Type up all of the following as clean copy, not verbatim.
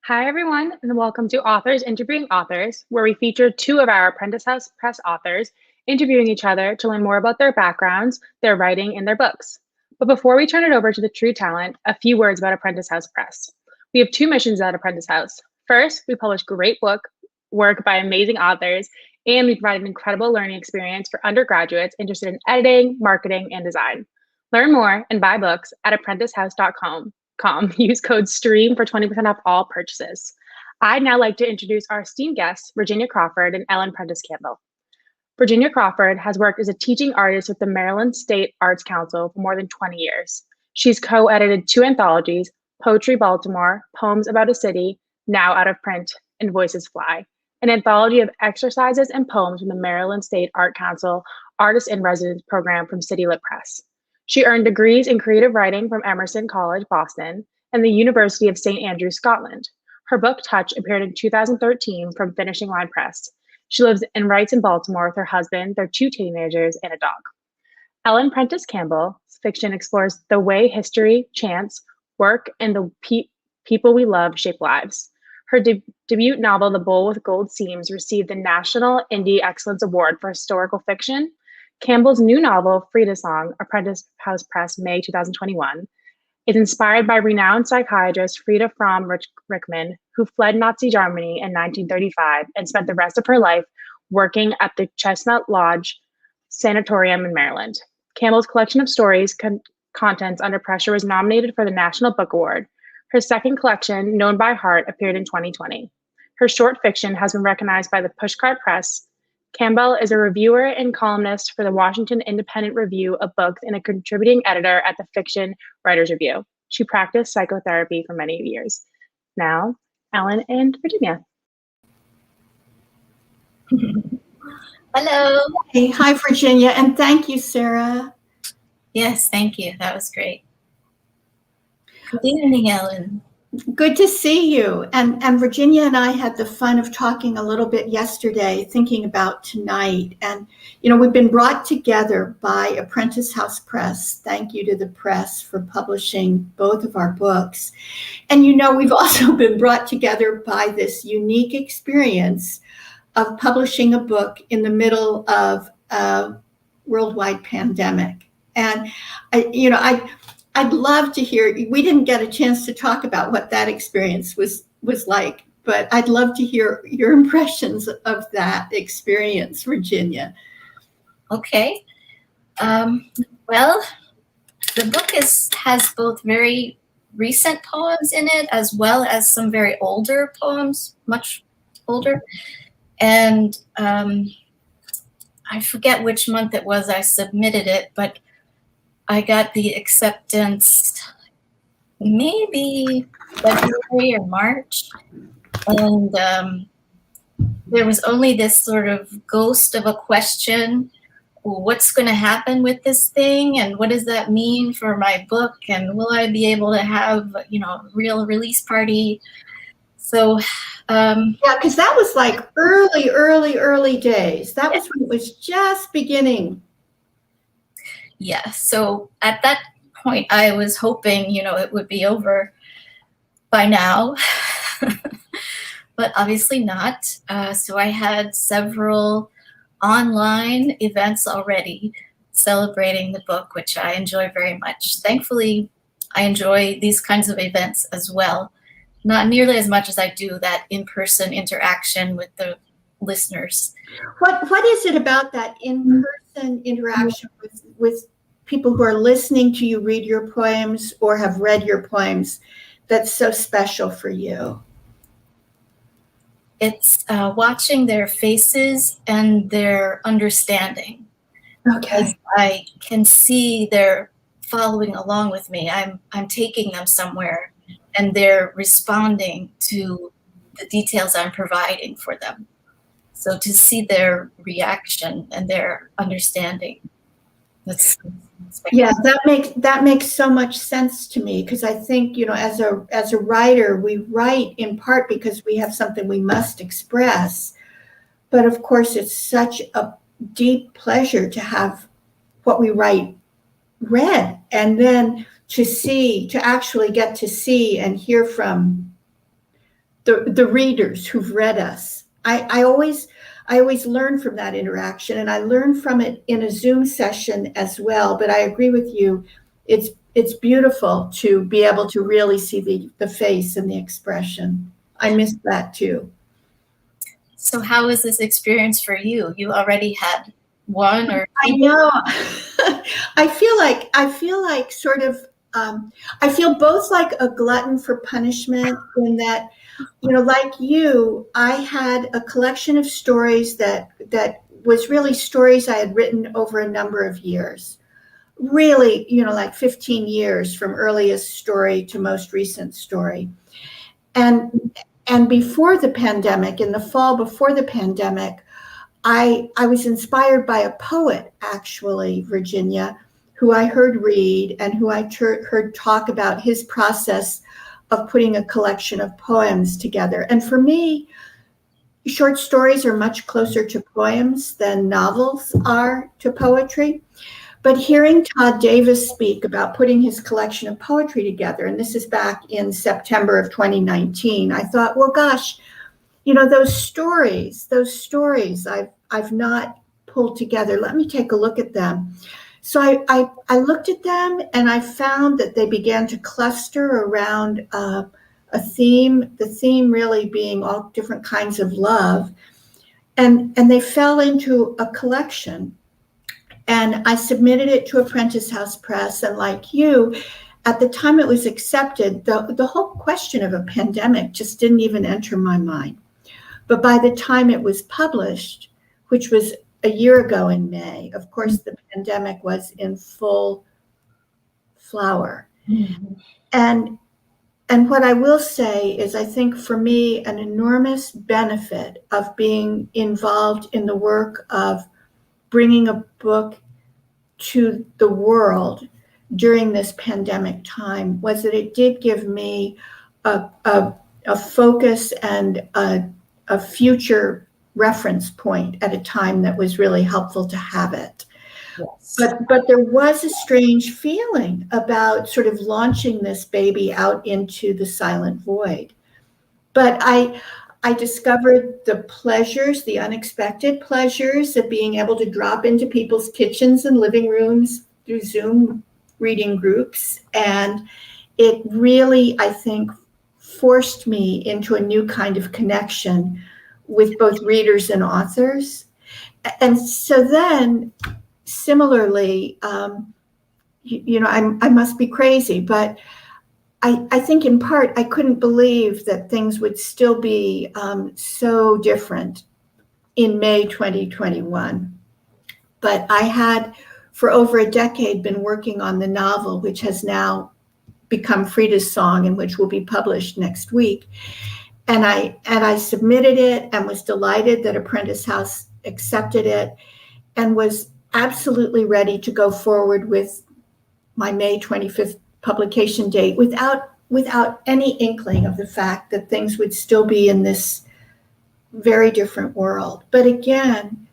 Hi, everyone, and welcome to Authors Interviewing Authors, where we feature two of our Prentiss House Press authors interviewing each other to learn more about their backgrounds, their writing, and their books. But before we turn it over to the true talent, a few words about Prentiss House Press. We have two missions at Prentiss House. First, we publish great work by amazing authors, and we provide an incredible learning experience for undergraduates interested in editing, marketing, and design. Learn more and buy books at apprenticeshouse.com. Use code STREAM for 20% off all purchases. I'd now like to introduce our esteemed guests, Virginia Crawford and Prentiss Campbell. Virginia Crawford has worked as a teaching artist with the Maryland State Arts Council for more than 20 years. She's co-edited two anthologies, Poetry Baltimore, Poems About a City, now out of print, and Voices Fly, an anthology of exercises and poems from the Maryland State Art Council Artist in Residence program from City Lit Press. She earned degrees in creative writing from Emerson College, Boston, and the University of St. Andrews, Scotland. Her book, Touch, appeared in 2013 from Finishing Line Press. She lives and writes in Baltimore with her husband, their two teenagers, and a dog. Prentiss Campbell's fiction explores the way history, chance, work, and the people we love shape lives. Her debut novel, The Bowl with Gold Seams, received the National Indie Excellence Award for Historical Fiction. Campbell's new novel, Frieda Song, Prentiss House Press, May 2021, is inspired by renowned psychiatrist Frieda Rickman, who fled Nazi Germany in 1935 and spent the rest of her life working at the Chestnut Lodge Sanatorium in Maryland. Campbell's collection of stories, Contents Under Pressure, was nominated for the National Book Award. Her second collection, Known by Heart, appeared in 2020. Her short fiction has been recognized by the Pushcart Press. Campbell is a reviewer and columnist for the Washington Independent Review of Books and a contributing editor at the Fiction Writers Review. She practiced psychotherapy for many years. Now, Ellen and Virginia. Hello. Hey, hi, Virginia, and thank you, Sarah. Yes, thank you. That was great. Good evening, Ellen. Good to see you. And Virginia and I had the fun of talking a little bit yesterday, thinking about tonight. And, we've been brought together by Prentiss House Press. Thank you to the press for publishing both of our books. And, we've also been brought together by this unique experience of publishing a book in the middle of a worldwide pandemic. And, I'd love to hear, we didn't get a chance to talk about what that experience was like, but I'd love to hear your impressions of that experience, Virginia. Okay. Well, the book has both very recent poems in it, as well as some very older poems, much older. And I forget which month it was I submitted it, but I got the acceptance maybe February or March, and there was only this sort of ghost of a question: what's going to happen with this thing, and what does that mean for my book, and will I be able to have a real release party? So yeah, because that was like early days. That was when it was just beginning. Yeah, so at that point, I was hoping, it would be over by now, but obviously not. So I had several online events already celebrating the book, which I enjoy very much. Thankfully, I enjoy these kinds of events as well. Not nearly as much as I do that in-person interaction with the listeners. What is it about that in-person interaction with people who are listening to you read your poems or have read your poems that's so special for you? It's watching their faces and their understanding. Okay. As I can see they're following along with me. I'm taking them somewhere, and they're responding to the details I'm providing for them. So to see their reaction and their understanding, that's yeah, that makes so much sense to me, because I think, as a writer, we write in part because we have something we must express. But of course, it's such a deep pleasure to have what we write read, and then to actually get to see and hear from the readers who've read us. I always learn from that interaction, and I learn from it in a Zoom session as well. But I agree with you. It's beautiful to be able to really see the face and the expression. I miss that too. So how was this experience for you? You already had one or I know. I feel like sort of I feel both like a glutton for punishment in that, like you, I had a collection of stories that was really stories I had written over a number of years. Really, like 15 years from earliest story to most recent story. And before the pandemic, in the fall before the pandemic, I was inspired by a poet, actually, Virginia, who I heard read and who I heard talk about his process of putting a collection of poems together. And for me, short stories are much closer to poems than novels are to poetry. But hearing Todd Davis speak about putting his collection of poetry together, and this is back in September of 2019, I thought, well, gosh, those stories I've not pulled together. Let me take a look at them. So I looked at them, and I found that they began to cluster around a theme, the theme really being all different kinds of love. And they fell into a collection. And I submitted it to a Prentiss House Press. And like you, at the time it was accepted, the whole question of a pandemic just didn't even enter my mind. But by the time it was published, which was a year ago in May, of course, the pandemic was in full flower. Mm-hmm. And what I will say is, I think for me, an enormous benefit of being involved in the work of bringing a book to the world during this pandemic time was that it did give me a focus and a future reference point at a time that was really helpful to have it. Yes. But there was a strange feeling about sort of launching this baby out into the silent void. But I discovered the pleasures, the unexpected pleasures of being able to drop into people's kitchens and living rooms through Zoom reading groups. And it really, I think, forced me into a new kind of connection with both readers and authors. And so then, similarly, I must be crazy, but I think in part I couldn't believe that things would still be so different in May 2021. But I had, for over a decade, been working on the novel, which has now become Frieda's Song, and which will be published next week. And I submitted it and was delighted that a Prentiss House accepted it, and was absolutely ready to go forward with my May 25th publication date without any inkling of the fact that things would still be in this very different world. But again,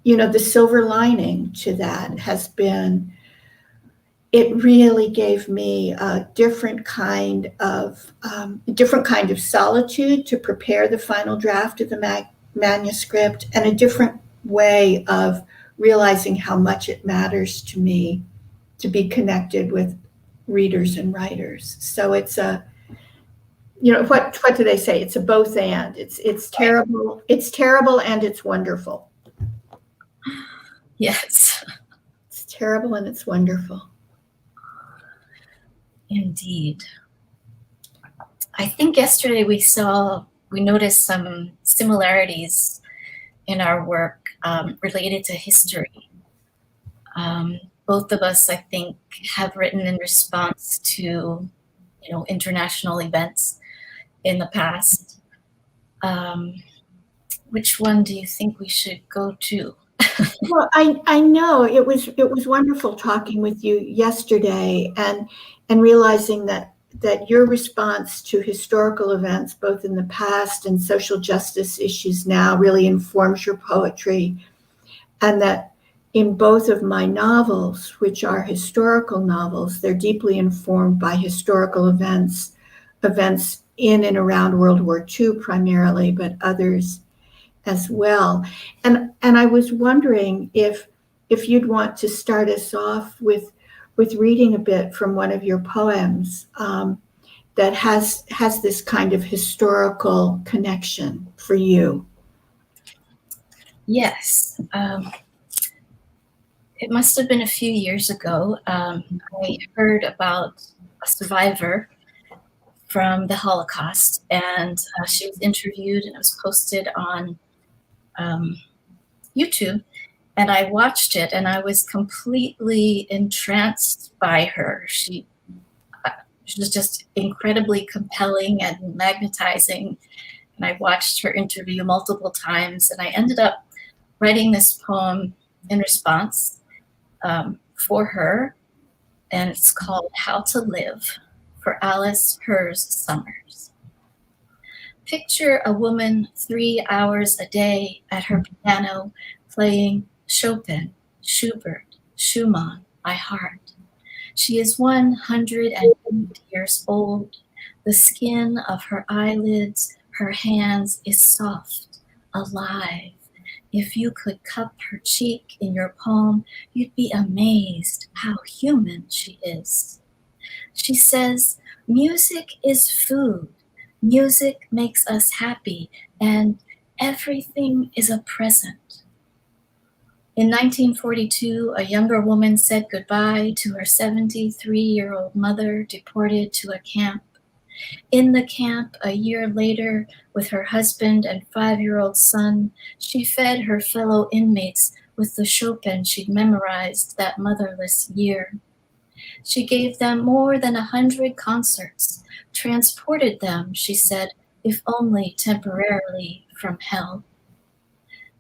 the silver lining to that has been, it really gave me a different kind of solitude to prepare the final draft of the manuscript, and a different way of realizing how much it matters to me to be connected with readers and writers. So it's what do they say? It's a both and. It's terrible. It's terrible and it's wonderful. Yes. It's terrible and it's wonderful. Indeed. I think yesterday we noticed some similarities in our work related to history. Both of us, I think, have written in response to, international events in the past. Which one do you think we should go to? Well, I know it was wonderful talking with you yesterday, and realizing that your response to historical events, both in the past and social justice issues now, really informs your poetry, and that in both of my novels, which are historical novels, they're deeply informed by historical events in and around World War II primarily, but others as well. And I was wondering if you'd want to start us off with reading a bit from one of your poems that has this kind of historical connection for you. Yes. It must have been a few years ago. I heard about a survivor from the Holocaust, and she was interviewed, and it was posted on YouTube. And I watched it, and I was completely entranced by her. She was just incredibly compelling and magnetizing. And I watched her interview multiple times, and I ended up writing this poem in response for her, and it's called How to Live, for Alice Hers Summers. Picture a woman 3 hours a day at her piano playing Chopin, Schubert, Schumann by heart. She is 108 years old. The skin of her eyelids, her hands is soft, alive. If you could cup her cheek in your palm, you'd be amazed how human she is. She says, music is food. Music makes us happy, and everything is a present. In 1942, a younger woman said goodbye to her 73-year-old mother deported to a camp. In the camp, a year later, with her husband and 5-year-old son, she fed her fellow inmates with the Chopin she'd memorized that motherless year. She gave them more than 100 concerts, transported them, she said, if only temporarily, from hell.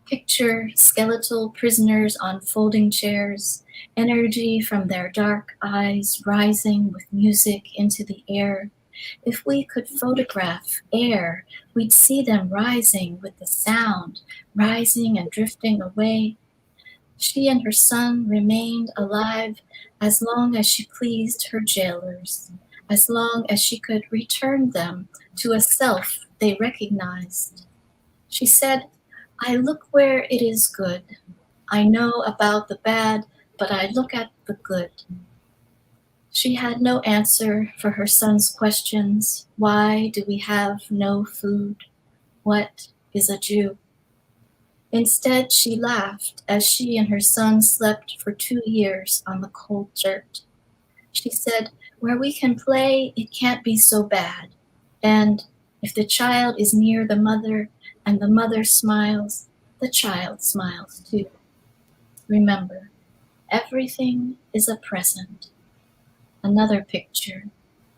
Picture skeletal prisoners on folding chairs, energy from their dark eyes rising with music into the air. If we could photograph air, we'd see them rising with the sound, rising and drifting away. She and her son remained alive as long as she pleased her jailers, as long as she could return them to a self they recognized. She said, I look where it is good. I know about the bad, but I look at the good. She had no answer for her son's questions. Why do we have no food? What is a Jew? Instead, she laughed as she and her son slept for 2 years on the cold dirt. She said, where we can play, it can't be so bad. And if the child is near the mother and the mother smiles, the child smiles too. Remember, everything is a present. Another picture.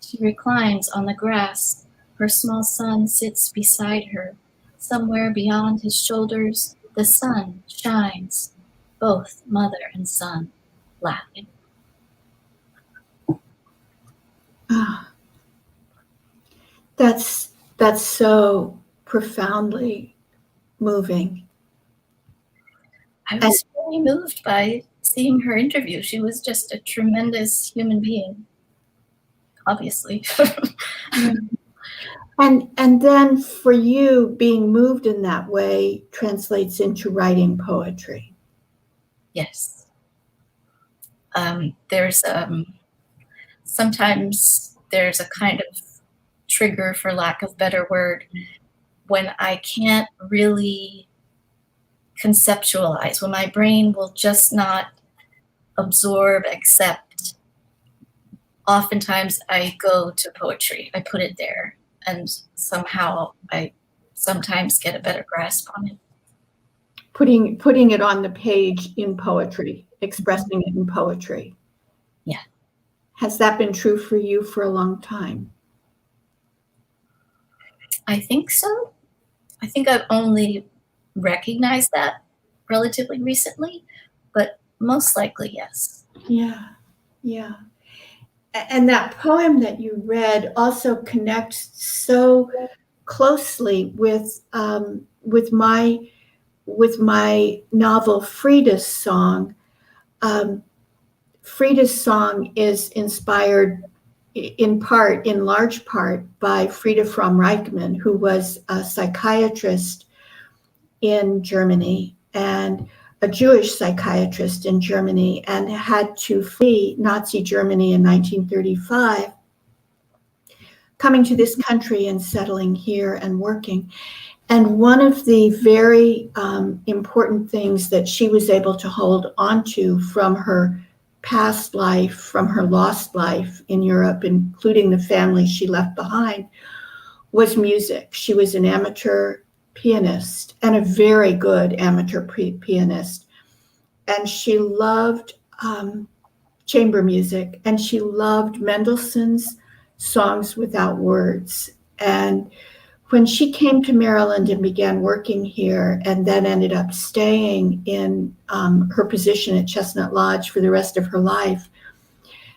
She reclines on the grass. Her small son sits beside her. Somewhere beyond his shoulders, the sun shines. Both mother and son laughing. Ah, that's so profoundly moving. I was really moved by seeing her interview. She was just a tremendous human being, obviously. And then for you, being moved in that way translates into writing poetry. Yes. There's sometimes there's a kind of trigger, for lack of better word, when I can't really conceptualize, when my brain will just not absorb, accept. Oftentimes I go to poetry. I put it there, and somehow I sometimes get a better grasp on it. Putting it on the page in poetry, expressing it in poetry. Yeah. Has that been true for you for a long time? I think so. I think I've only recognized that relatively recently, but most likely, yes. Yeah, yeah. And that poem that you read also connects so closely with my novel Frieda's Song. Frieda's Song is inspired in large part, by Frieda Fromm-Reichmann, who was a psychiatrist in Germany and a Jewish psychiatrist in Germany, and had to flee Nazi Germany in 1935, coming to this country and settling here and working. And one of the very important things that she was able to hold onto from her past life, from her lost life in Europe, including the family she left behind, was music. She was an amateur pianist and a very good amateur pianist. And she loved chamber music, and she loved Mendelssohn's Songs Without Words. And when she came to Maryland and began working here, and then ended up staying in her position at Chestnut Lodge for the rest of her life,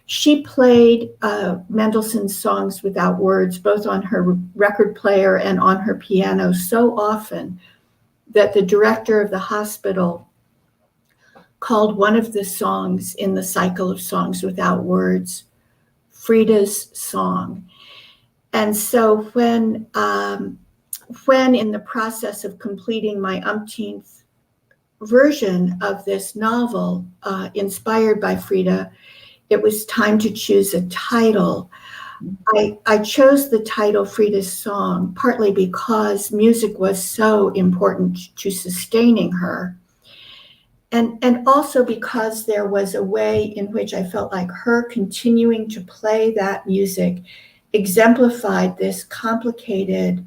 she played Mendelssohn's Songs Without Words, both on her record player and on her piano, so often that the director of the hospital called one of the songs in the cycle of Songs Without Words Frieda's song. And so when in the process of completing my umpteenth version of this novel, inspired by Frieda, it was time to choose a title. I chose the title Frieda's Song, partly because music was so important to sustaining her, and also because there was a way in which I felt like her continuing to play that music exemplified this complicated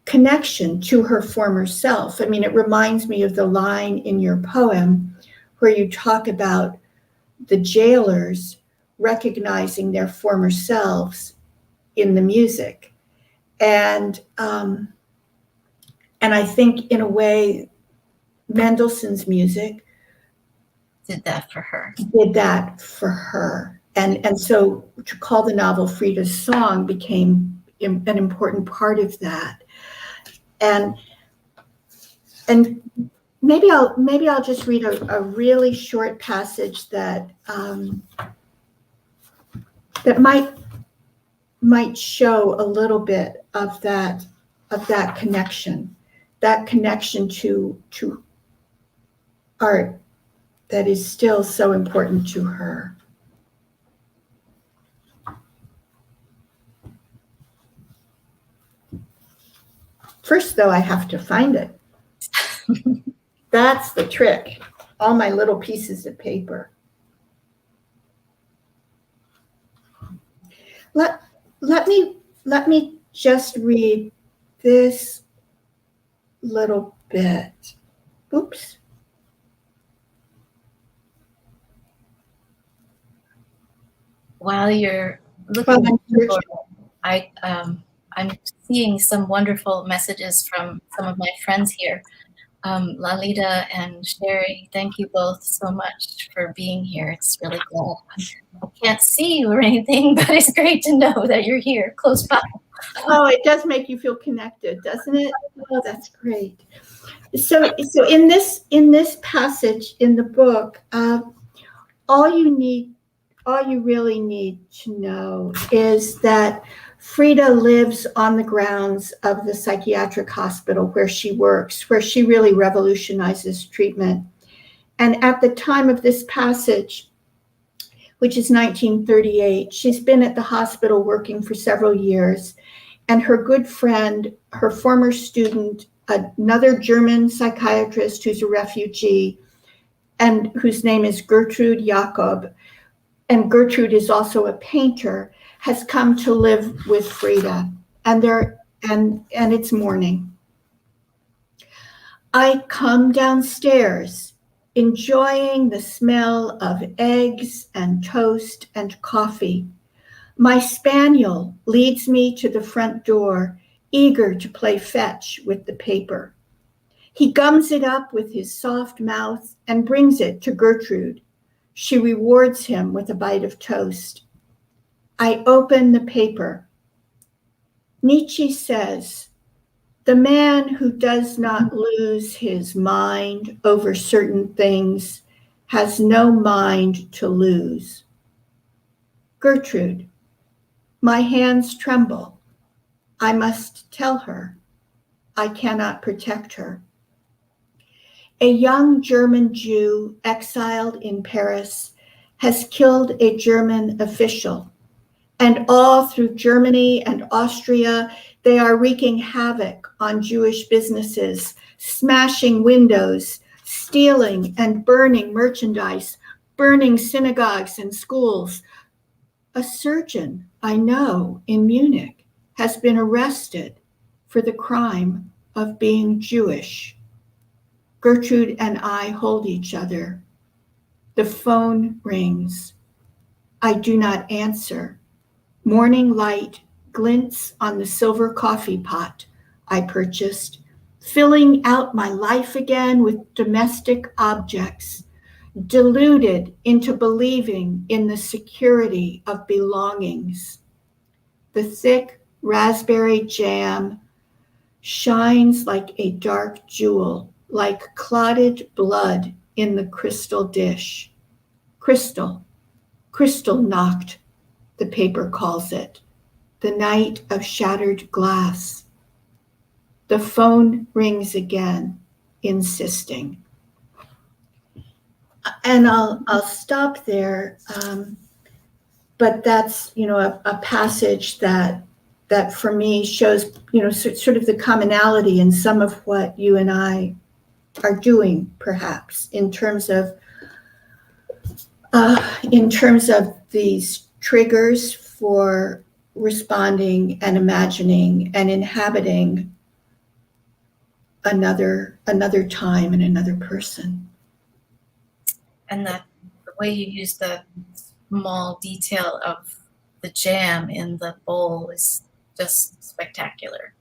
connection to her former self. I mean, it reminds me of the line in your poem where you talk about the jailers recognizing their former selves in the music. And I think in a way, Mendelssohn's music did that for her. And so to call the novel Frieda's Song became an important part of that. And maybe I'll just read a really short passage that that might show a little bit of that connection to art that is still so important to her. First, though, I have to find it. That's the trick. All my little pieces of paper. Let me just read this little bit. Oops. While you're looking, I'm seeing some wonderful messages from some of my friends here. Lalita and Sherry, thank you both so much for being here. It's really glad. I can't see you or anything, but it's great to know that you're here, close by. Oh, it does make you feel connected, doesn't it? Oh, that's great. So in this passage in the book, all you really need to know is that Frieda lives on the grounds of the psychiatric hospital where she works, where she really revolutionizes treatment. And at the time of this passage, which is 1938, she's been at the hospital working for several years. And her good friend, her former student, another German psychiatrist who's a refugee, and whose name is Gertrude Jakob, and Gertrude is also a painter, has come to live with Frieda, and it's morning. I come downstairs, enjoying the smell of eggs and toast and coffee. My spaniel leads me to the front door, eager to play fetch with the paper. He gums it up with his soft mouth and brings it to Gertrude. She rewards him with a bite of toast. I open the paper. Nietzsche says, "The man who does not lose his mind over certain things has no mind to lose." Gertrude, my hands tremble. I must tell her. I cannot protect her. A young German Jew exiled in Paris has killed a German official, and all through Germany and Austria, they are wreaking havoc on Jewish businesses, smashing windows, stealing and burning merchandise, burning synagogues and schools. A surgeon I know in Munich has been arrested for the crime of being Jewish. Gertrude and I hold each other. The phone rings. I do not answer. Morning light glints on the silver coffee pot I purchased, filling out my life again with domestic objects, deluded into believing in the security of belongings. The thick raspberry jam shines like a dark jewel, like clotted blood in the crystal dish. Crystal knocked, the paper calls it, the night of shattered glass. The phone rings again, insisting. And I'll stop there, but that's a passage that for me shows sort of the commonality in some of what you and I are doing, perhaps in terms of these triggers for responding and imagining and inhabiting another time and another person. And the way you use the small detail of the jam in the bowl is just spectacular.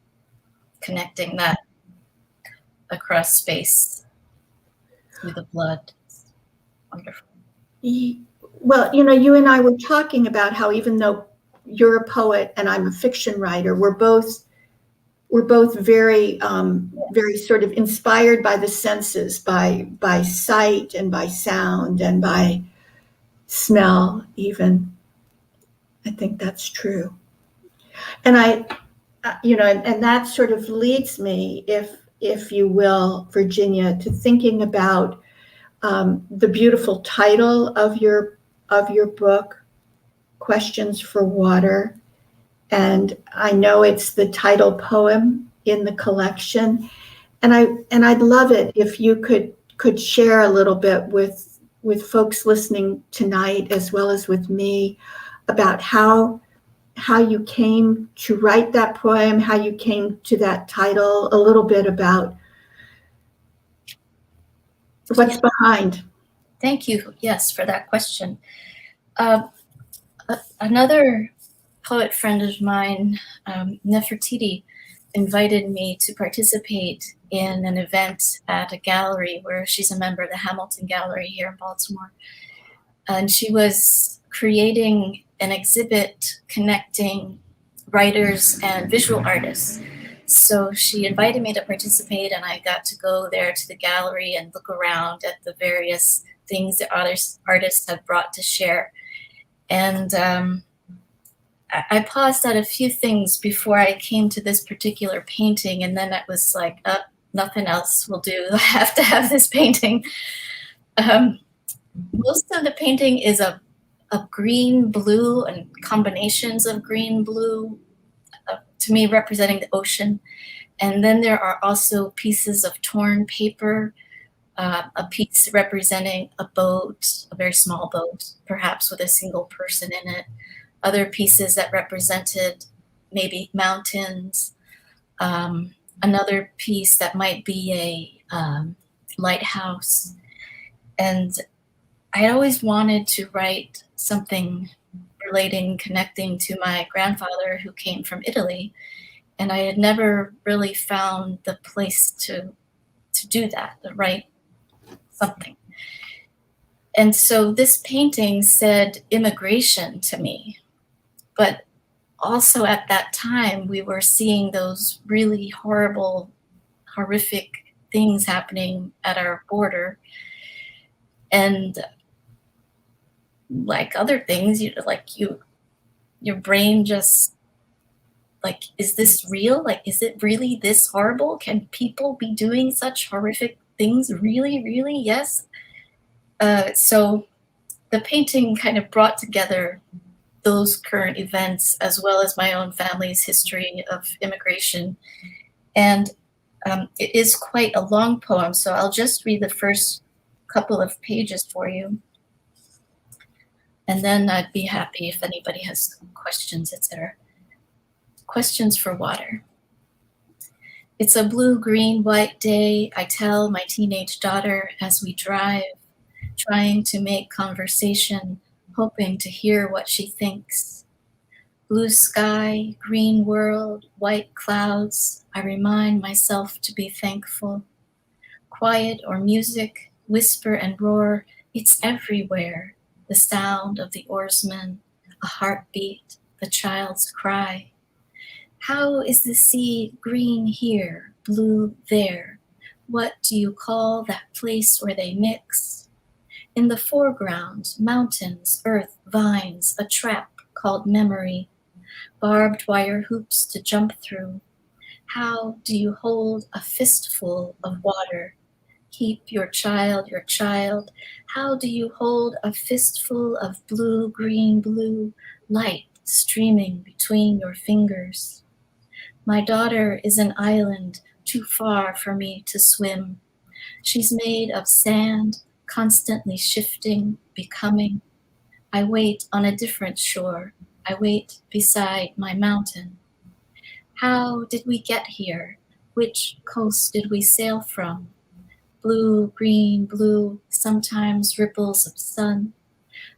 Connecting that across space through the blood. It's wonderful. Well, you and I were talking about how even though you're a poet and I'm a fiction writer, we're both very very sort of inspired by the senses, by sight and by sound and by smell even. I think that's true. And and that sort of leads me, if you will, Virginia, to thinking about the beautiful title of your book, Questions for Water. And I know it's the title poem in the collection. And I'd love it if you could share a little bit with folks listening tonight, as well as with me, about how you came to write that poem, how you came to that title, a little bit about what's behind. Thank you, yes, for that question. Another poet friend of mine, Nefertiti, invited me to participate in an event at a gallery where she's a member of the Hamilton Gallery here in Baltimore. And she was creating an exhibit connecting writers and visual artists. So she invited me to participate, and I got to go there to the gallery and look around at the various things that artists have brought to share. And I paused at a few things before I came to this particular painting, and then it was like, nothing else will do. I have to have this painting. Most of the painting is a green, blue, and combinations of green, blue, to me representing the ocean. And then there are also pieces of torn paper, a piece representing a boat, a very small boat, perhaps with a single person in it. Other pieces that represented maybe mountains. Another piece that might be a lighthouse. And I always wanted to write something connecting to my grandfather who came from Italy. And I had never really found the place to do that, to write something. And so this painting said immigration to me. But also at that time, we were seeing those really horrific things happening at our border. And like other things, your brain just like, is this real? Like, is it really this horrible? Can people be doing such horrific things? Really, really? Yes. So the painting kind of brought together those current events as well as my own family's history of immigration. And it is quite a long poem, so I'll just read the first couple of pages for you. And then I'd be happy if anybody has questions, etc. Questions for water. It's a blue, green, white day, I tell my teenage daughter as we drive, trying to make conversation, hoping to hear what she thinks. Blue sky, green world, white clouds, I remind myself to be thankful. Quiet or music, whisper and roar, it's everywhere. The sound of the oarsman, a heartbeat, the child's cry. How is the sea green here, blue there? What do you call that place where they mix? In the foreground, mountains, earth, vines, a trap called memory, barbed wire hoops to jump through. How do you hold a fistful of water? Keep your child, How do you hold a fistful of blue, green, blue, light streaming between your fingers? My daughter is an island too far for me to swim. She's made of sand, constantly shifting, becoming. I wait on a different shore. I wait beside my mountain. How did we get here? Which coast did we sail from? Blue, green, blue, sometimes ripples of sun.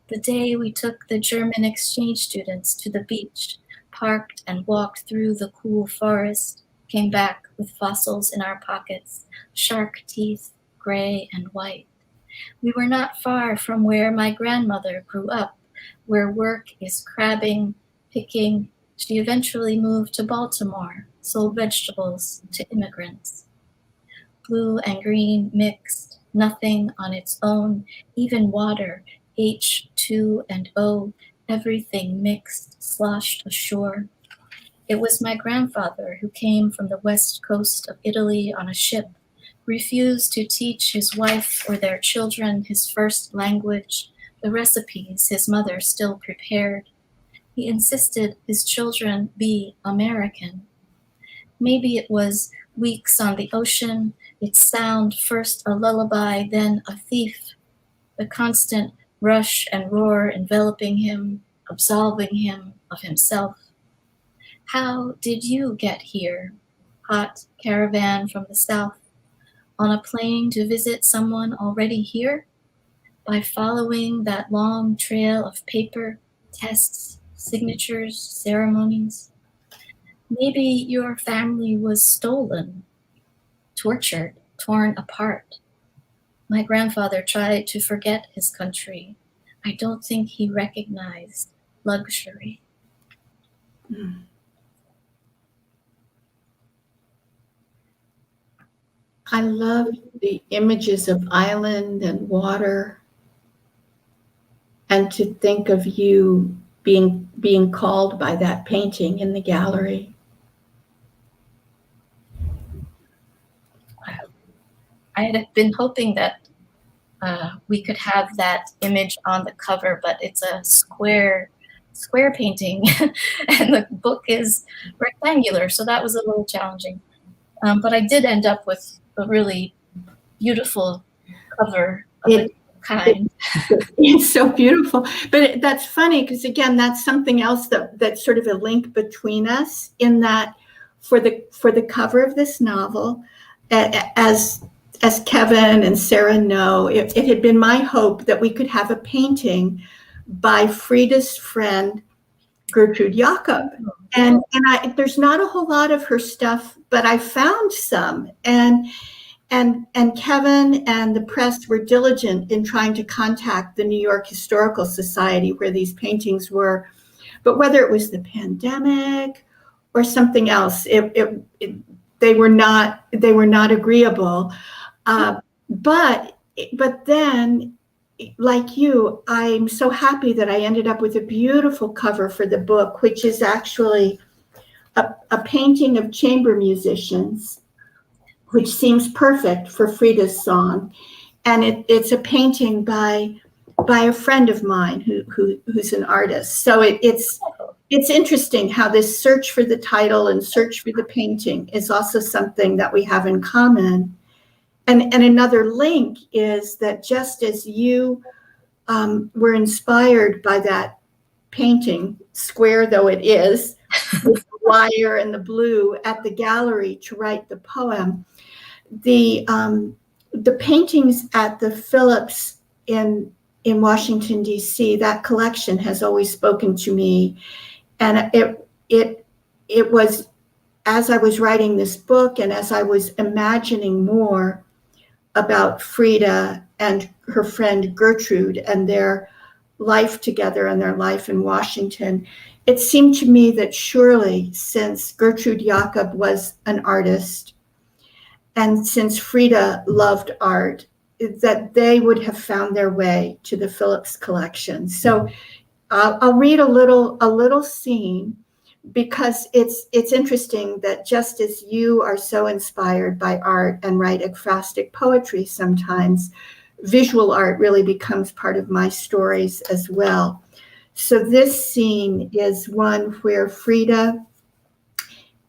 The day we took the German exchange students to the beach, parked and walked through the cool forest, came back with fossils in our pockets, shark teeth, gray and white. We were not far from where my grandmother grew up, where work is crabbing, picking. She eventually moved to Baltimore, sold vegetables to immigrants. Blue and green mixed, nothing on its own, even water, H2 and O, everything mixed, sloshed ashore. It was my grandfather who came from the west coast of Italy on a ship, refused to teach his wife or their children his first language, the recipes his mother still prepared. He insisted his children be American. Maybe it was weeks on the ocean, its sound first a lullaby, then a thief, the constant rush and roar enveloping him, absolving him of himself. How did you get here? Hot caravan from the south, on a plane to visit someone already here? By following that long trail of paper, tests, signatures, ceremonies? Maybe your family was stolen, tortured, torn apart. My grandfather tried to forget his country. I don't think he recognized luxury. I love the images of island and water, and to think of you being called by that painting in the gallery. I had been hoping that we could have that image on the cover, but it's a square painting and the book is rectangular, so that was a little challenging. But I did end up with a really beautiful cover of a kind. It's so beautiful. But that's funny because, again, that's something else that's sort of a link between us, in that for the cover of this novel, as Kevin and Sarah know, it had been my hope that we could have a painting by Frieda's friend, Gertrude Jakob. And there's not a whole lot of her stuff, but I found some. And Kevin and the press were diligent in trying to contact the New York Historical Society where these paintings were. But whether it was the pandemic or something else, they were not agreeable. But then like you, I'm so happy that I ended up with a beautiful cover for the book, which is actually a painting of chamber musicians, which seems perfect for Frieda's song. And it's a painting by a friend of mine who's an artist. So it's interesting how this search for the title and search for the painting is also something that we have in common. And another link is that just as you were inspired by that painting, square though it is, with the wire and the blue at the gallery to write the poem, the paintings at the Phillips in Washington, D.C., that collection has always spoken to me. And it was, as I was writing this book and as I was imagining more about Frieda and her friend Gertrude and their life together and their life in Washington, it seemed to me that surely, since Gertrude Jakob was an artist and since Frieda loved art, that they would have found their way to the Phillips collection. So I'll read a little scene, because it's interesting that just as you are so inspired by art and write ekphrastic poetry sometimes, visual art really becomes part of my stories as well. So this scene is one where Frieda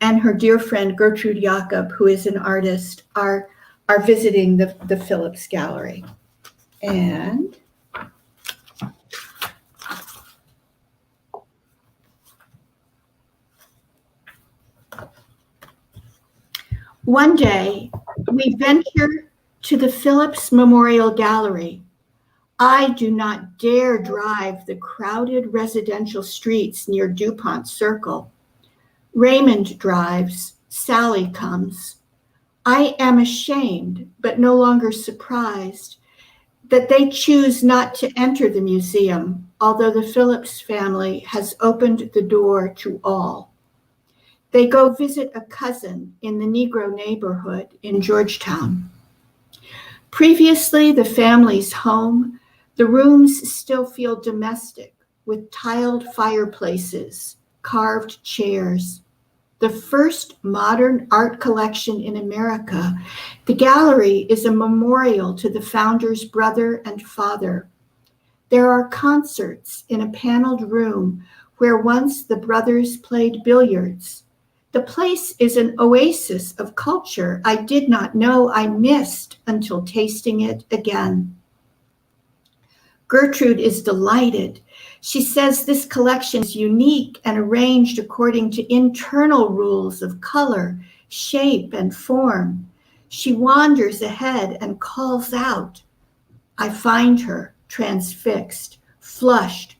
and her dear friend Gertrude Jakob, who is an artist, are visiting the Phillips Gallery. And one day, we venture to the Phillips Memorial Gallery. I do not dare drive the crowded residential streets near DuPont Circle. Raymond drives. Sally comes. I am ashamed, but no longer surprised, that they choose not to enter the museum, although the Phillips family has opened the door to all. They go visit a cousin in the Negro neighborhood in Georgetown. Previously, the family's home, the rooms still feel domestic, with tiled fireplaces, carved chairs. The first modern art collection in America, the gallery is a memorial to the founder's brother and father. There are concerts in a paneled room where once the brothers played billiards. The place is an oasis of culture I did not know I missed until tasting it again. Gertrude is delighted. She says this collection is unique and arranged according to internal rules of color, shape, and form. She wanders ahead and calls out. I find her transfixed, flushed.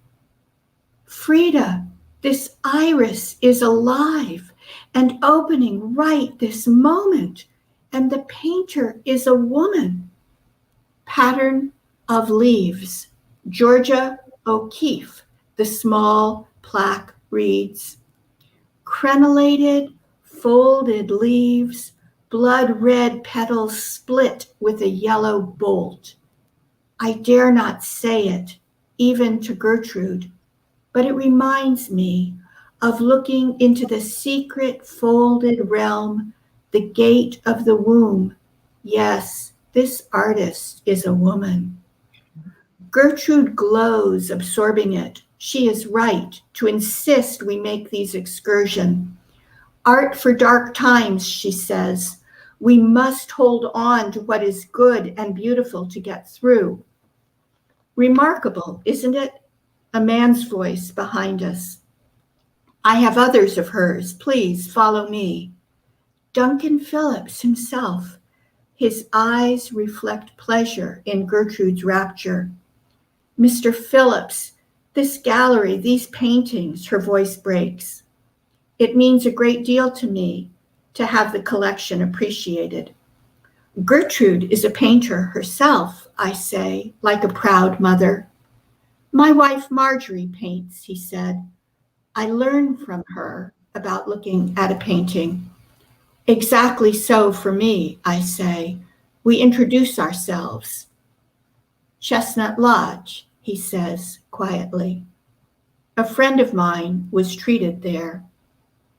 Frieda, this iris is alive and opening right this moment, and the painter is a woman. Pattern of leaves. Georgia O'Keeffe, the small plaque reads, crenellated, folded leaves, blood red petals split with a yellow bolt. I dare not say it, even to Gertrude, but it reminds me of looking into the secret folded realm, the gate of the womb. Yes, this artist is a woman. Gertrude glows, absorbing it. She is right to insist we make these excursions. Art for dark times, she says. We must hold on to what is good and beautiful to get through. Remarkable, isn't it? A man's voice behind us. I have others of hers. Please follow me. Duncan Phillips himself. His eyes reflect pleasure in Gertrude's rapture. Mr. Phillips, this gallery, these paintings, her voice breaks. It means a great deal to me to have the collection appreciated. Gertrude is a painter herself, I say, like a proud mother. My wife Marjorie paints, he said. I learn from her about looking at a painting. Exactly so for me, I say. We introduce ourselves. Chestnut Lodge, he says quietly. A friend of mine was treated there.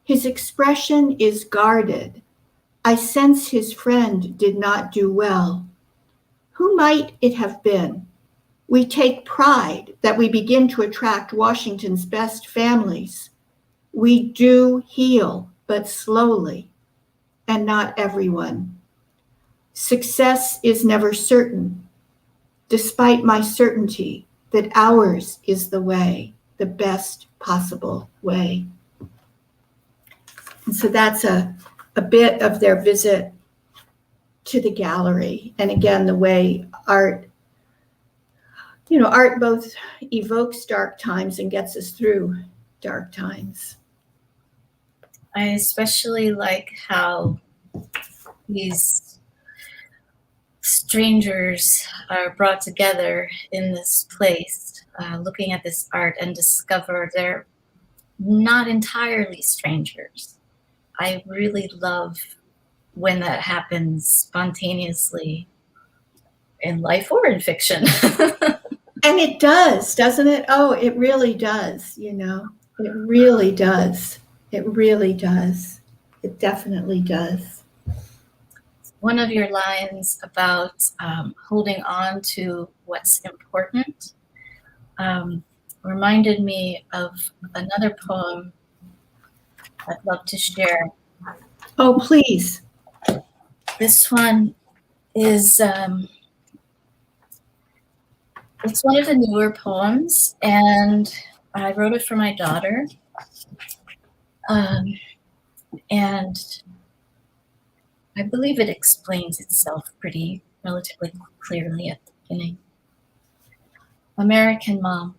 His expression is guarded. I sense his friend did not do well. Who might it have been? We take pride that we begin to attract Washington's best families. We do heal, but slowly, and not everyone. Success is never certain, despite my certainty that ours is the way, the best possible way. And so that's a bit of their visit to the gallery. And again, the way art both evokes dark times and gets us through dark times. I especially like how these strangers are brought together in this place, looking at this art, and discover they're not entirely strangers. I really love when that happens spontaneously in life or in fiction. And it does, doesn't it? Oh, it really does, It really does. It really does. It definitely does. One of your lines about holding on to what's important reminded me of another poem I'd love to share. Oh, please. This one is, it's one of the newer poems, and I wrote it for my daughter. And I believe it explains itself relatively clearly at the beginning. American Mom.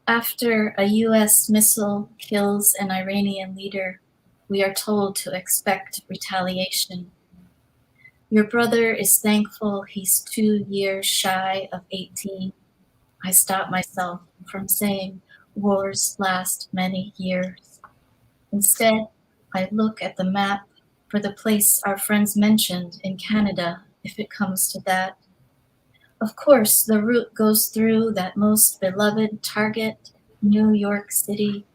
After a US missile kills an Iranian leader, we are told to expect retaliation. Your brother is thankful he's 2 years shy of 18. I stop myself from saying wars last many years. Instead, I look at the map for the place our friends mentioned in Canada, if it comes to that. Of course, the route goes through that most beloved target, New York City,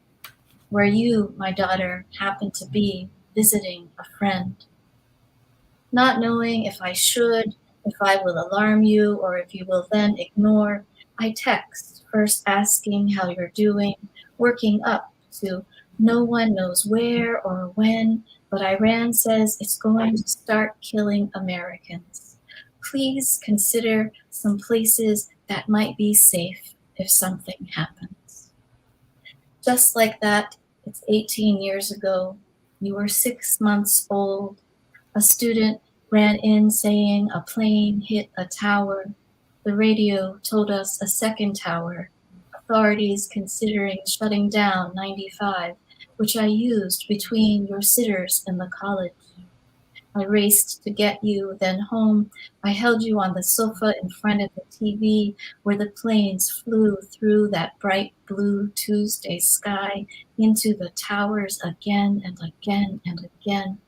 where you, my daughter, happen to be visiting a friend. Not knowing if I should, if I will alarm you, or if you will then ignore, I text, first asking how you're doing, working up to no one knows where or when, but Iran says it's going to start killing Americans. Please consider some places that might be safe if something happens. Just like that, it's 18 years ago. You were 6 months old. A student ran in saying a plane hit a tower. The radio told us a second tower. Authorities considering shutting down 95, which I used between your sitters in the college. I raced to get you, then home. I held you on the sofa in front of the TV where the planes flew through that bright blue Tuesday sky into the towers again and again and again.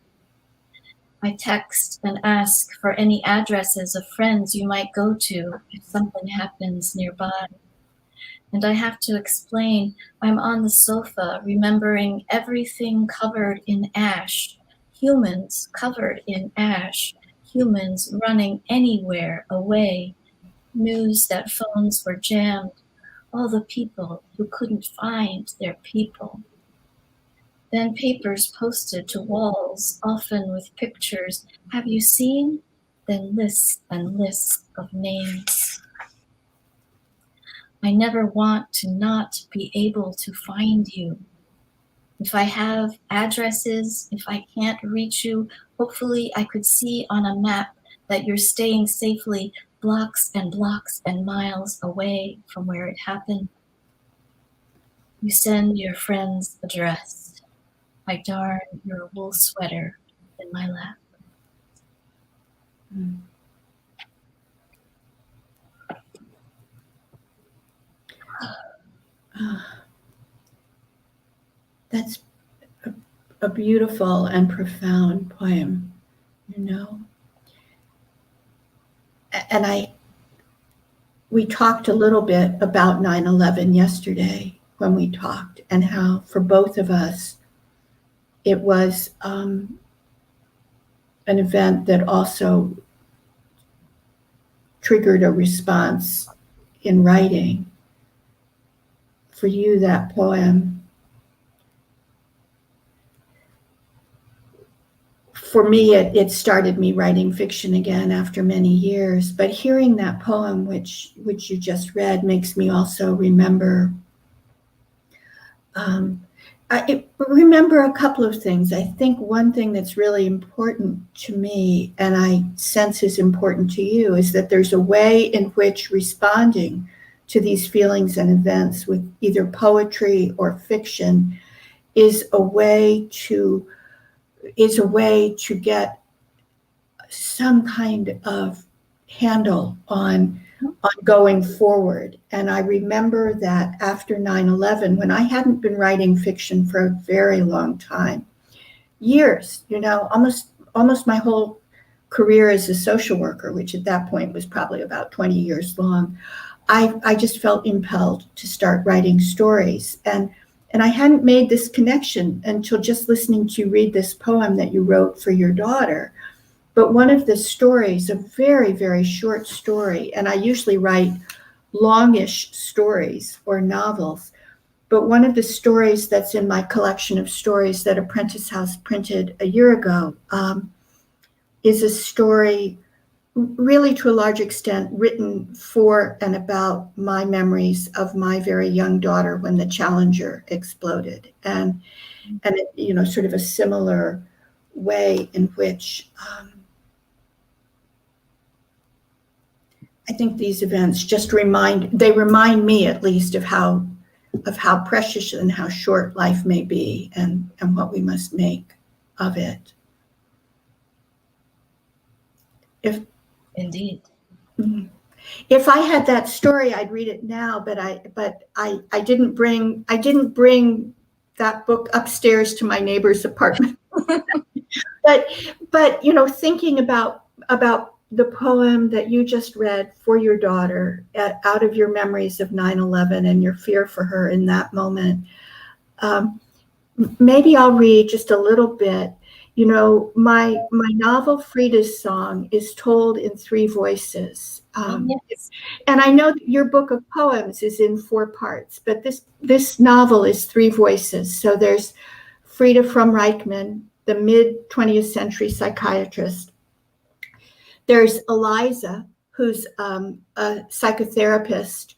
I text and ask for any addresses of friends you might go to if something happens nearby. And I have to explain I'm on the sofa remembering everything covered in ash, humans covered in ash, humans running anywhere away, news that phones were jammed, all the people who couldn't find their people. Then papers posted to walls, often with pictures. Have you seen? Then lists and lists of names. I never want to not be able to find you. If I have addresses, if I can't reach you, hopefully I could see on a map that you're staying safely blocks and blocks and miles away from where it happened. You send your friend's address. I darn your wool sweater in my lap. That's a beautiful and profound poem, And we talked a little bit about 9/11 yesterday when we talked, and how for both of us it was an event that also triggered a response in writing. For you, that poem, for me, it started me writing fiction again after many years. But hearing that poem, which you just read, makes me also remember I remember a couple of things. I think one thing that's really important to me, and I sense is important to you, is that there's a way in which responding to these feelings and events with either poetry or fiction is a way to get some kind of handle on going forward. And I remember that after 9/11, when I hadn't been writing fiction for a very long time, years, almost my whole career as a social worker, which at that point was probably about 20 years long, I just felt impelled to start writing stories. And I hadn't made this connection until just listening to you read this poem that you wrote for your daughter. But one of the stories, a very, very short story, and I usually write longish stories or novels, but one of the stories that's in my collection of stories that Prentiss House printed a year ago is a story really to a large extent written for and about my memories of my very young daughter when the Challenger exploded. And it, sort of a similar way in which I think these events just remind me at least of how precious and how short life may be, and what we must make of it. Indeed. If I had that story, I'd read it now, but I didn't bring that book upstairs to my neighbor's apartment. but thinking about the poem that you just read for your daughter out of your memories of 9/11 and your fear for her in that moment, maybe I'll read just a little bit. My novel Frieda's Song is told in 3 voices. Yes. And I know that your book of poems is in 4 parts, but this novel is 3 voices. So there's Frieda from Reichman, the mid-20th century psychiatrist. There's Eliza, who's a psychotherapist,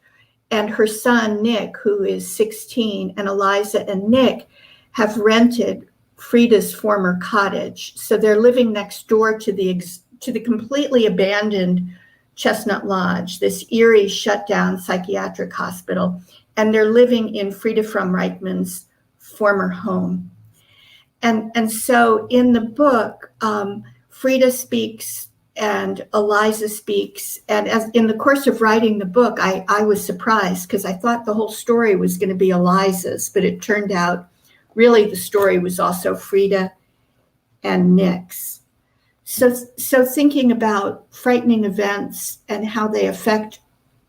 and her son, Nick, who is 16, and Eliza and Nick have rented Frieda's former cottage. So they're living next door to the completely abandoned Chestnut Lodge, this eerie, shut-down psychiatric hospital, and they're living in Frieda from Reichman's former home. And so in the book, Frieda speaks and Eliza speaks. And as in the course of writing the book, I was surprised because I thought the whole story was going to be Eliza's, but it turned out really the story was also Frieda and Nick's. So thinking about frightening events and how they affect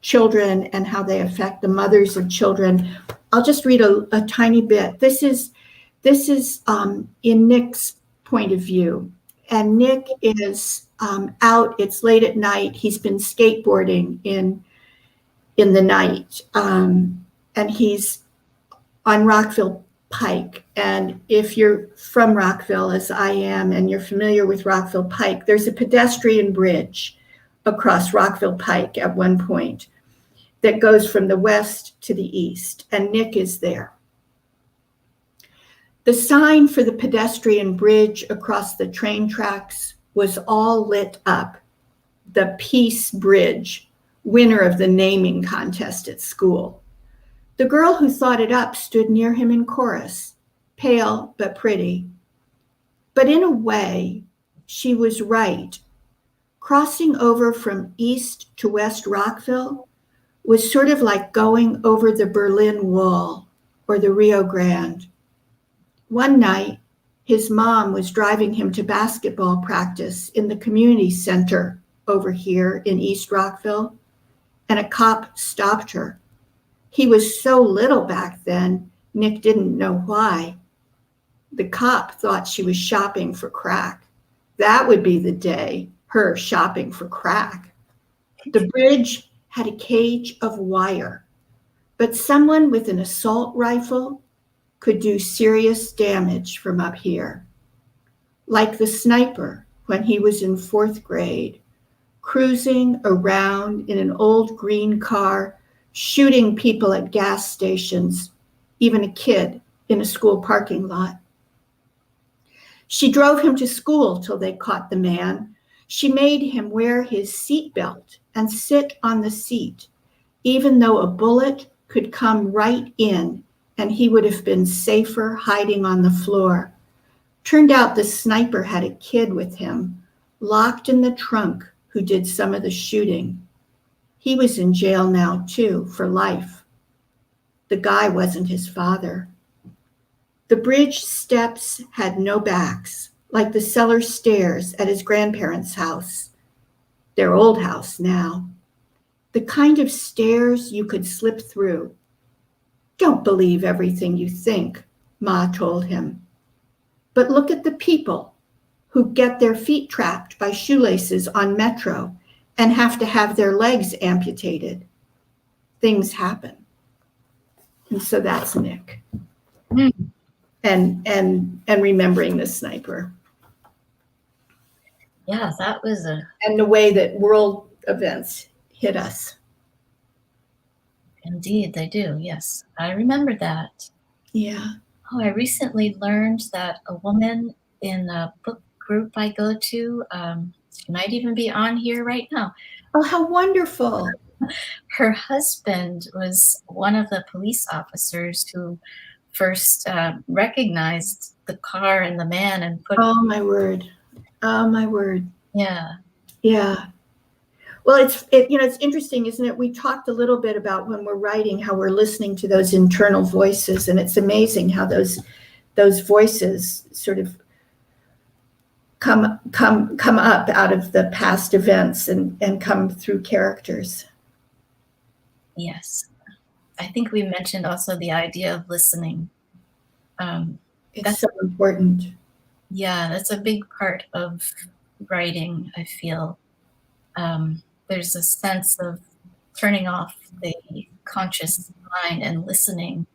children and how they affect the mothers of children, I'll just read a tiny bit. This is in Nick's point of view. And Nick is out, it's late at night. He's been skateboarding in the night. And he's on Rockville Pike. And if you're from Rockville, as I am, and you're familiar with Rockville Pike, there's a pedestrian bridge across Rockville Pike at one point that goes from the west to the east. And Nick is there. The sign for the pedestrian bridge across the train tracks was all lit up. The Peace Bridge, winner of the naming contest at school. The girl who thought it up stood near him in chorus, pale but pretty. But in a way, she was right. Crossing over from east to west Rockville was sort of like going over the Berlin Wall or the Rio Grande. One night, his mom was driving him to basketball practice in the community center over here in East Rockville, and a cop stopped her. He was so little back then, Nick didn't know why. The cop thought she was shopping for crack. That would be the day, her shopping for crack. The bridge had a cage of wire, but someone with an assault rifle could do serious damage from up here. Like the sniper when he was in 4th grade, cruising around in an old green car, shooting people at gas stations, even a kid in a school parking lot. She drove him to school till they caught the man. She made him wear his seatbelt and sit on the seat, even though a bullet could come right in and he would have been safer hiding on the floor. Turned out the sniper had a kid with him, locked in the trunk, who did some of the shooting. He was in jail now too, for life. The guy wasn't his father. The bridge steps had no backs, like the cellar stairs at his grandparents' house, their old house now. The kind of stairs you could slip through. Don't believe everything you think, Ma told him. But look at the people who get their feet trapped by shoelaces on Metro and have to have their legs amputated. Things happen. And so that's Nick. Mm. And remembering the sniper. Yeah, that was And the way that world events hit us. indeed, they do. Yes, I remember that. Yeah. Oh, I recently learned that a woman in a book group I go to, she might even be on here right now. Oh, how wonderful. Her husband was one of the police officers who first recognized the car and the man and put. Oh, my word. Oh, my word. Yeah. Yeah. Well, it's interesting, isn't it? We talked a little bit about when we're writing how we're listening to those internal voices, and it's amazing how those voices sort of come up out of the past events and come through characters. Yes. I think we mentioned also the idea of listening. It's so important. Yeah, that's a big part of writing, I feel. There's a sense of turning off the conscious mind and listening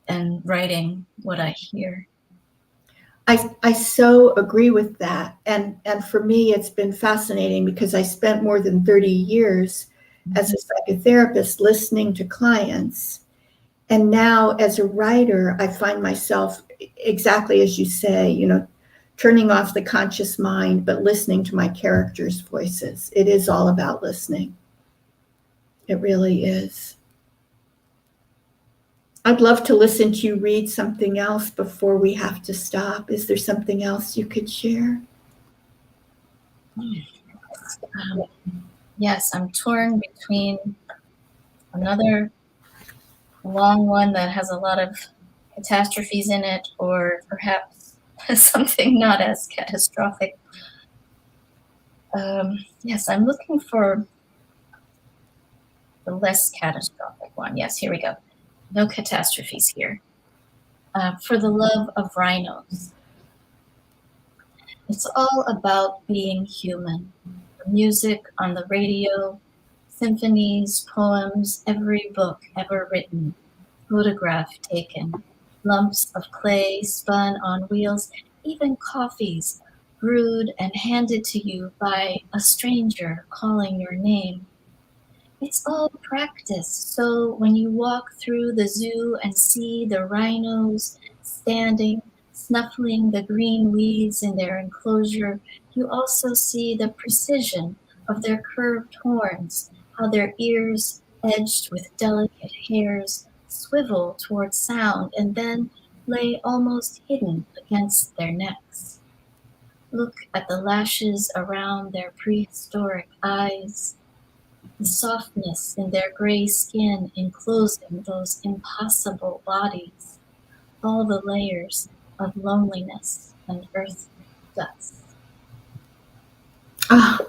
and writing what I hear. I so agree with that. And for me, it's been fascinating because I spent more than 30 years as a psychotherapist listening to clients. And now as a writer, I find myself exactly as you say, turning off the conscious mind, but listening to my characters' voices. It is all about listening. It really is. I'd love to listen to you read something else before we have to stop. Is there something else you could share? Yes, I'm torn between another long one that has a lot of catastrophes in it, or perhaps something not as catastrophic. Yes, I'm looking for the less catastrophic one. Yes, here we go. No catastrophes here. For the love of rhinos. It's all about being human. The music on the radio, symphonies, poems, every book ever written, photograph taken, lumps of clay spun on wheels, even coffees brewed and handed to you by a stranger calling your name. It's all practice, so when you walk through the zoo and see the rhinos standing, snuffling the green weeds in their enclosure, you also see the precision of their curved horns, how their ears, edged with delicate hairs, swivel toward sound and then lay almost hidden against their necks. Look at the lashes around their prehistoric eyes, the softness in their gray skin enclosing those impossible bodies, all the layers of loneliness and earth dust. Oh,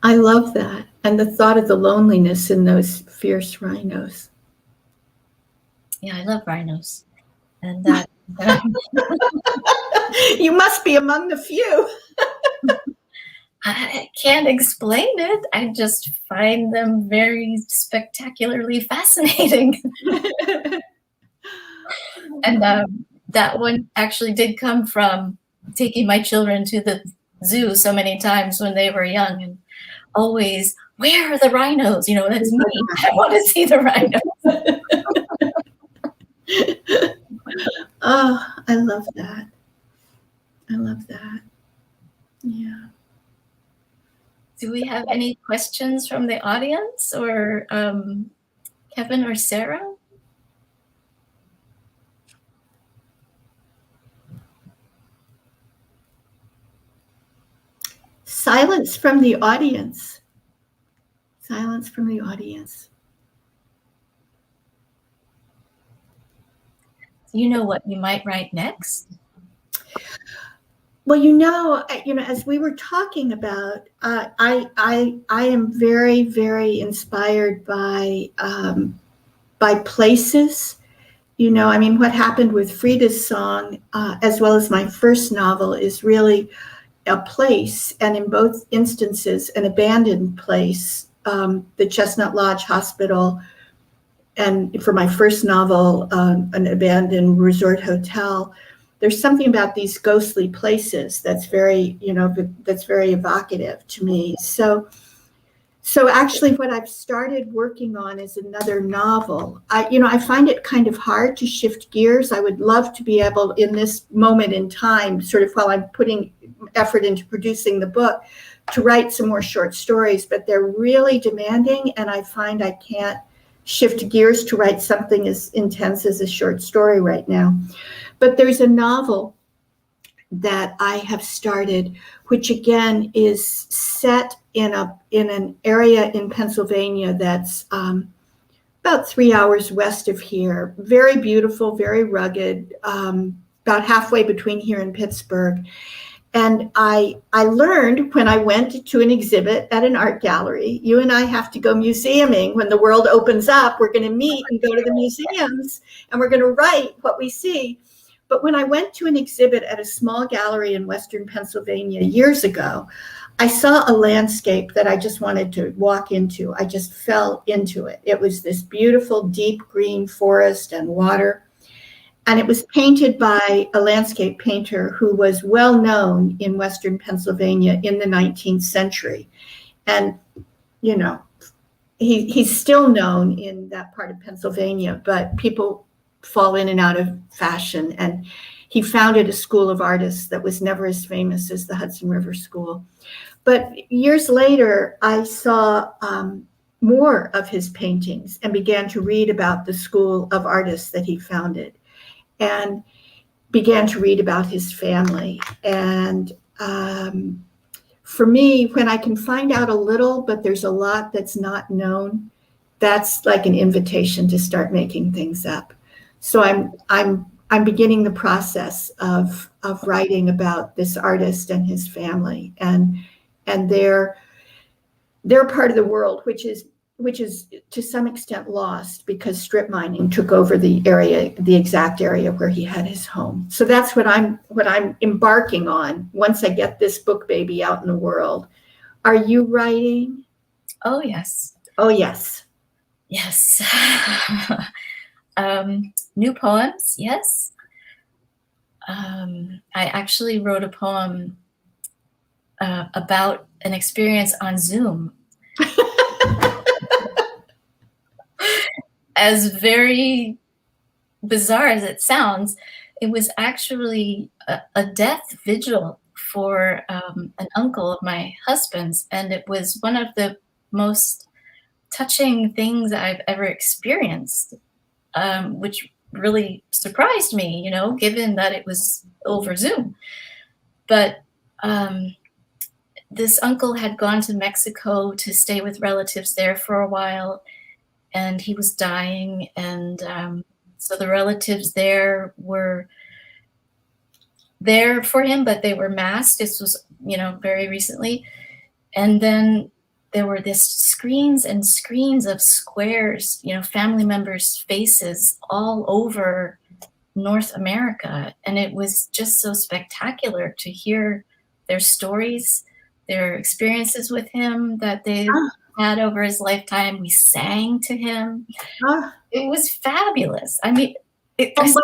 I love that. And the thought of the loneliness in those fierce rhinos. Yeah, I love rhinos. And that You must be among the few. I can't explain it. I just find them very spectacularly fascinating. And that one actually did come from taking my children to the zoo so many times when they were young, and always, where are the rhinos? You know, that's me. I want to see the rhinos. Oh, I love that. I love that. Yeah. Do we have any questions from the audience, or Kevin or Sarah? Silence from the audience. Silence from the audience. Do you know what you might write next? Well, as we were talking about, I am very, very inspired by places. What happened with Frieda's song, as well as my first novel, is really a place, and in both instances, an abandoned place, the Chestnut Lodge Hospital, and for my first novel, an abandoned resort hotel. There's something about these ghostly places that's very evocative to me. So actually what I've started working on is another novel. I find it kind of hard to shift gears. I would love to be able, in this moment in time, sort of while I'm putting effort into producing the book, to write some more short stories, but they're really demanding, and I find I can't shift gears to write something as intense as a short story right now. But there's a novel that I have started, which again is set in an area in Pennsylvania that's about 3 hours west of here. Very beautiful, very rugged, about halfway between here and Pittsburgh. And I learned when I went to an exhibit at an art gallery, you and I have to go museuming. When the world opens up, we're going to meet and go to the museums, and we're going to write what we see. But when I went to an exhibit at a small gallery in Western Pennsylvania years ago, I saw a landscape that I just wanted to walk into. I just fell into it. It was this beautiful, deep green forest and water. And it was painted by a landscape painter who was well known in Western Pennsylvania in the 19th century. And, he's still known in that part of Pennsylvania, but people fall in and out of fashion. And he founded a school of artists that was never as famous as the Hudson River School. But years later, I saw more of his paintings and began to read about the school of artists that he founded, and began to read about his family. And for me, when I can find out a little, but there's a lot that's not known, that's like an invitation to start making things up. So I'm beginning the process of writing about this artist and his family, and their part of the world, which is to some extent lost because strip mining took over the exact area where he had his home. So that's what I'm embarking on once I get this book baby out in the world. Are you writing? Oh, yes. Oh, yes. Yes. New poems, yes. I actually wrote a poem about an experience on Zoom. As very bizarre as it sounds, it was actually a death vigil for an uncle of my husband's, and it was one of the most touching things I've ever experienced, which really surprised me, given that it was over Zoom. But this uncle had gone to Mexico to stay with relatives there for a while, and he was dying, and so the relatives there were there for him, but they were masked. This was, very recently. And then there were this screens and screens of squares, family members' faces all over North America. And it was just so spectacular to hear their stories, their experiences with him that they had over his lifetime. We sang to him. It was fabulous. I mean, was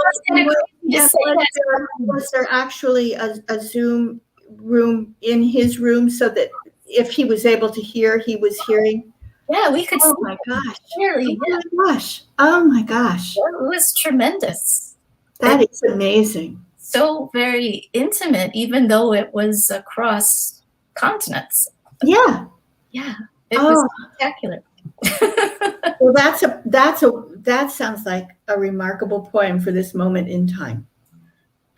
there actually a Zoom room in his room so that if he was able to hear, he was hearing? Yeah, we could. Oh my gosh! Clearly, oh my gosh! Oh my gosh! It was tremendous. That is amazing. So very intimate, even though it was across continents. Yeah. Yeah. It was spectacular. Well, that sounds like a remarkable poem for this moment in time.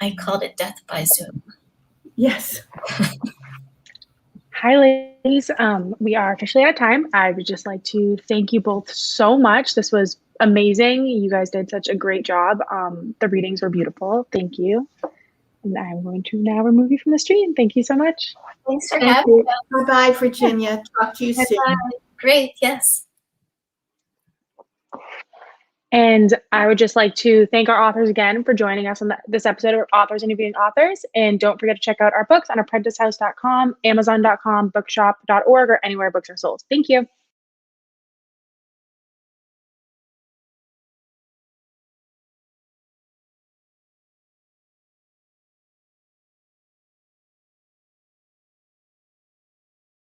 I called it Death by Zoom. Yes. Hi, ladies. We are officially out of time. I would just like to thank you both so much. This was amazing. You guys did such a great job. The readings were beautiful. Thank you. And I'm going to now remove you from the stream. Thank you so much. Thanks for having us. Bye-bye, Virginia. Talk to you soon. Great. Yes. And I would just like to thank our authors again for joining us on this episode of Authors Interviewing Authors. And don't forget to check out our books on ApprenticeHouse.com, Amazon.com, bookshop.org, or anywhere books are sold. Thank you.